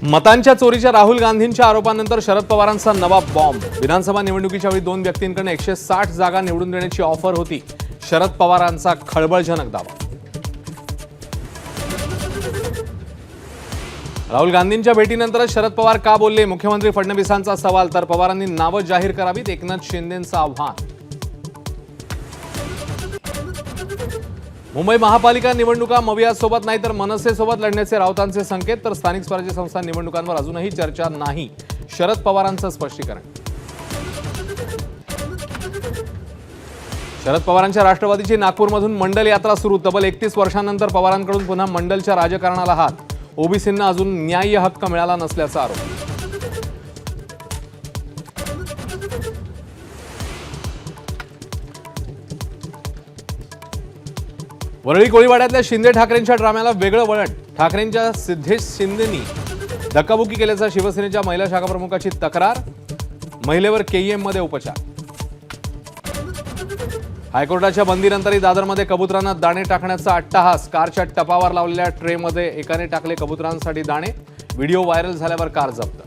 मतांच्या चोरीच्या राहुल गांधींच्या आरोपानंतर शरद पवारांचा नवा बॉम्ब। विधानसभा निवडणुकीच्या वेळी 2 व्यक्तींकडून 160 जागा निवडून देण्याची ऑफर होती। शरद पवारांचा खळबळजनक दावा। राहुल गांधींच्या भेटीनंतर शरद पवार का बोलले, मुख्यमंत्री फडणवीसांचा सवाल, तर पवारांनी नावं जाहीर करावीत, एकनाथ शिंदेंचं आव्हान। मुंबई महापालिका निवडणुका मवियासोबत नाही तर मनसेसोबत लढण्याचे राऊतांचे संकेत, तर स्थानिक स्वराज्य संस्था निवडणुकांवर अजूनही चर्चा नाही, शरद पवारांचं स्पष्टीकरण। शरद पवारांच्या राष्ट्रवादीची नागपूरमधून मंडल यात्रा सुरू। तब्बल 31 वर्षांनंतर पवारांकडून पुन्हा मंडलच्या राजकारणाला हात। ओबीसींना अजून न्याय्य हक्क मिळाला नसल्याचा आरोप। वरळी कोळीवाड्यातल्या शिंदे ठाकरेंच्या ड्राम्याला वेगळं वळण। ठाकरेंच्या सिद्धेश शिंदेंनी धक्काबुक्की केल्याचा शिवसेनेच्या महिला शाखा प्रमुखाची तक्रार। महिलेवर केईएम मध्ये उपचार। हायकोर्टाच्या बंदीनंतरही दादरमध्ये कबुतरांना दाणे टाकण्याचा अट्टहास। कारच्या टपावर लावलेल्या ट्रेमध्ये एकाने टाकले कबुतरांसाठी दाणे। व्हिडिओ व्हायरल झाल्यावर कार जप्त।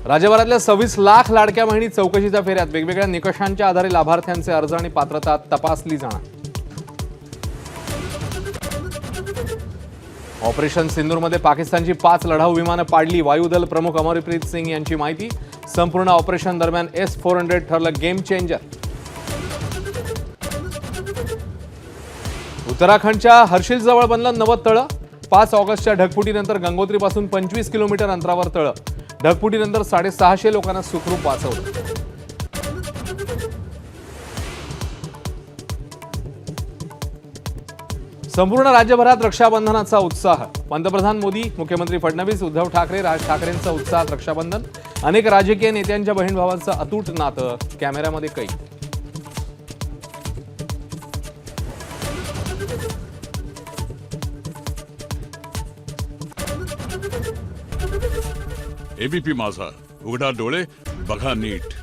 राज्यभरातल्या 26 लाख लाडक्या बहिणी चौकशीच्या फेऱ्यात। वेगवेगळ्या निकषांच्या आधारे लाभार्थ्यांचे अर्ज आणि पात्रता तपासली जाणार। ऑपरेशन सिंदूरमध्ये पाकिस्तानची 5 लढाऊ विमानं पाडली। वायुदल प्रमुख अमरप्रीत सिंग यांची माहिती। संपूर्ण ऑपरेशन दरम्यान S-400 ठरलं गेम चेंजर। उत्तराखंडच्या हर्षिलजवळ बनलं नवं तळं। 5 ऑगस्टच्या ढगफुटीनंतर गंगोत्रीपासून 25 किलोमीटर अंतरावर तळं। ढगफुटीनंतर 650 लोकांना सुखरूप वाचवलं। संपूर्ण राज्यभरात रक्षाबंधनाचा उत्साह। पंतप्रधान मोदी, मुख्यमंत्री फडणवीस, उद्धव ठाकरे, राज ठाकरेंचं उत्साहात रक्षाबंधन। अनेक राजकीय नेत्यांच्या बहीण भावांचं अतूट नातं कॅमेऱ्यामध्ये कैद। एबीपी माझा, उघडा डोळे बघा नीट।